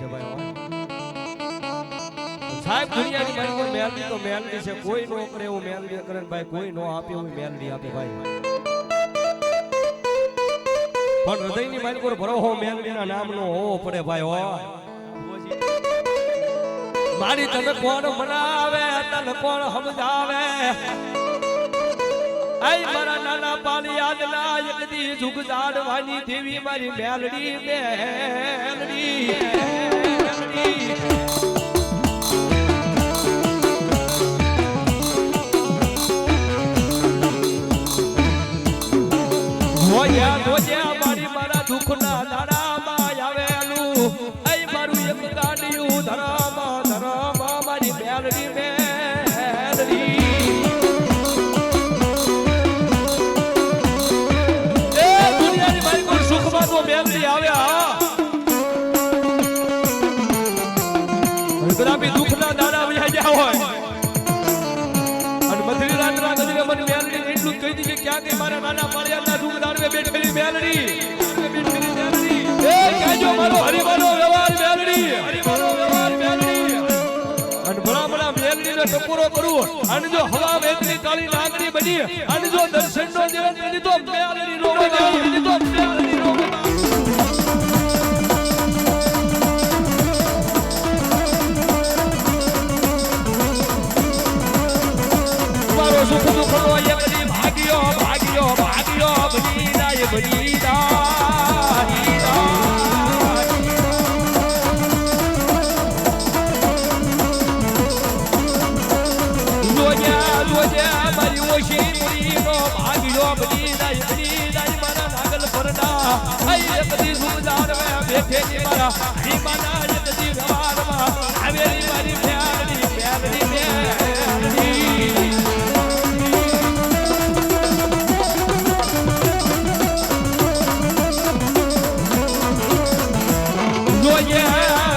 છે ભાઈ સાહેબ દુનિયાની મારી કોઈ મેલડી તો મેલડી છે કોઈ નો કરે એવું મેલડી કરે ભાઈ કોઈ નો આપે એવું મેલડી આપે ભાઈ પણ હૃદયની મારી કોઈ ભરોહો મેલડીના નામનો હોવો પડે ભાઈ હો મારી તને કોણ મનાવે તને કોણ સમજાવે આઈ મારા નાના પાલિયાદ ના એકદી જુગ જાડવાની દેવી મારી મેલડી મેલડી જોયા મારી મારા દુઃખના દાડામાં આવેલું આઈ મારું એક ગાડીયું ધરામાં મારી મેલડી મેલડી મેલડી આવ્યા કદાપી દુઃખના દાડા વયા ગયા હોય અને મધરી રાતના ગજરે મને મેલડી એટલું કહી દીધી કે ક્યાં ગઈ મારા નાના પાળિયાના દુઃખ દાડવે બેઠેલી મેલડી એ કહેજો મારો હરિમાનો વ્યવહાર મેલડી હરિમાનો વ્યવહાર મેલડી અને ભલા મેલડીનો ટપુરો કરું અને જો હવા વેતની કાળી નાગરી બની અને જો દર્શનનો જીવન કરી તો મેલડી નો બની તો મેલડી નો બની સુખ દુઃખ નો એકલી ભાગ્યો બની જાય બની જોજ્યા મારી ઓછી મુરી નો ભાગ્યો બની જાય મારા નાગલ ફરડા આઈ એકદી સુખદાર મે બેઠેલી મારા હિમાના એકદી વ્યવહારમાં આવેલી મારી મેલડી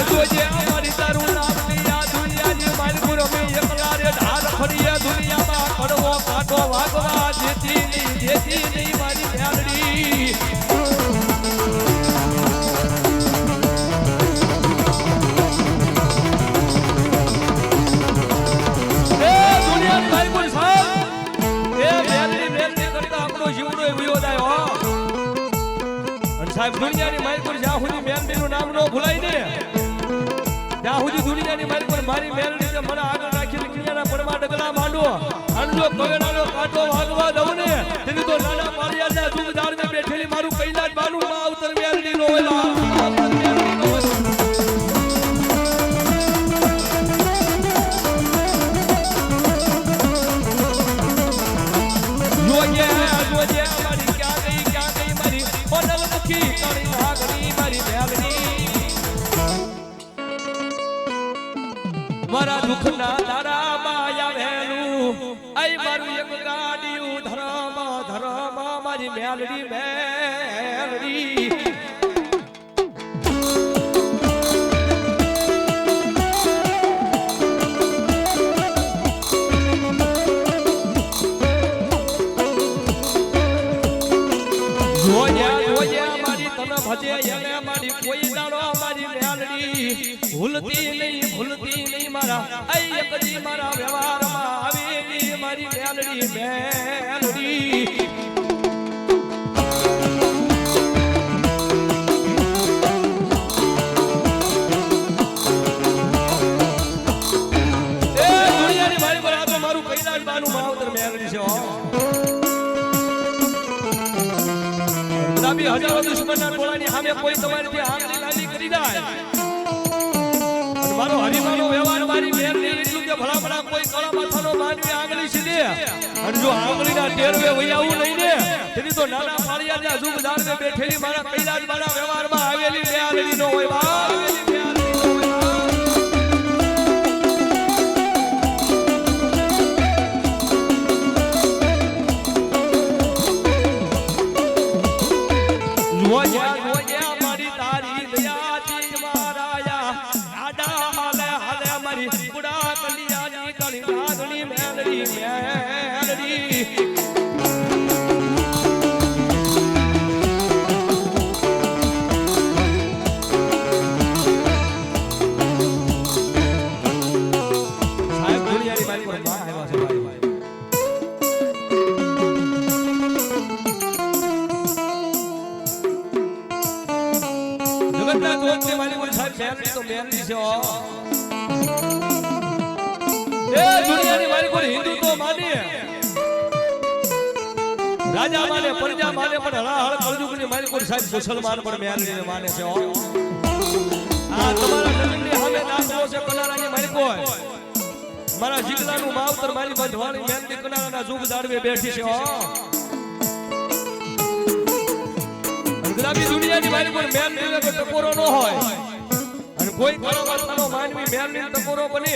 જોજે અમારી તારું નામ દુનિયા દુનિયાની માલપુર અમે એકલા રે ધાર ફરીએ દુનિયામાં કડવો કાંટો વાગવા દેતી નહીં મારી મેલડી એ દુનિયાની માલપુર સાહેબ એ મેલડી કરતા આપણો જીવડો વિયો જાય હો અને સાહેબ દુનિયાની માલપુર જ્યાં સુધી મેલડીનું નામ ન ભૂલાય ને ત્યાં સુધી દુનિયાની મારી પર મારી મેલડી છે મને આગળ રાખી દુનિયાના પડમાં ડગલા માંડો અને જો કવેડાનો કાંટો વાગવા દઉં ને તેની તો નાના પાળિયાના દુઃખદાર ને બેઠેલી મારું કૈલાસ બાનું માં અવતર મેલડી નો હોય જોજે મારી ક્યાં ગઈ મારી ઓનલ મુખી કરી નાગરી મારી મેલડી મારા દુઃખના દાડામાં આવેલું આઈ મારું એક ગાડીયું ધરામાં મારી મેલડી જોયા મારી તને ભજે એને મારી કોઈ દાડો મારી મેલડી ભૂલતી નહીં મારા આઈ એકદી મારા વ્યવહારમાં આવેલી મારી મેલડી એ દુનિયાની મારી પર આ તો મારું કૈલાસ બાનું માવતર મેલડી છે કદાપી હજારો દુશ્મનના ટોળાની સામે કોઈ તમારી આંગળી લાલી કરી જાય મારો હરિમાનો વ્યવહાર મારી મેલડી એટલું કે ભલા કોઈ કળા માથાનો માનવી આંગળી સીધે અને જો આંગળીના ટેરવે વૈયાવું નહીં ને તેની તો નાના પાળિયાના જુગદાર ને બેઠેલી મારા કૈલાસ મારા વ્યવહારમાં આવેલી મેલડી નો હોય જોયા મારી તારી દયાથી મારાયા આડા હાલે મારી કુડા કલિયાની કળી નાગણી મેલડી મેલડી છે એ દુનિયાની મારી કોઈ હિન્દુ તો માને રાજા માને પ્રજા માને પણ હળાહળ કળજુગની મારી કોઈ સાહેબ મુસલમાન પણ મેલડીને માને છે આ તમારા નગરની સામે નાચવો છે કનારાની મારી કોઈ મારા જીગલાનું માવતર મારી બંધવાણી મેલડી કનારાના જુગ દાડવે બેઠી છે અંગ્રેજી દુનિયાની મારી કોઈ મેલડીને કોઈ ટકોરો ન હોય અને કોઈ કળાવાળાનો માનવી મેલડી ટકોરો બને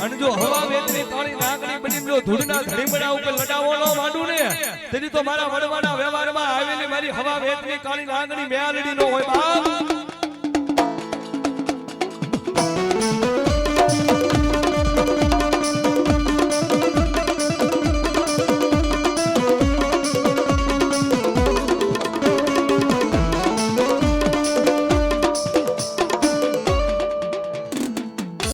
અને જો હવા વેતની કાળી નાગણી બની જો ધૂળના ધડીમડા ઉપર લડાવો ન માંડું ને તેની તો મારા વડવાના વ્યવહારમાં આવેલી મારી હવા વેતની કાળી નાગણી મેલડી નો હોય બાપ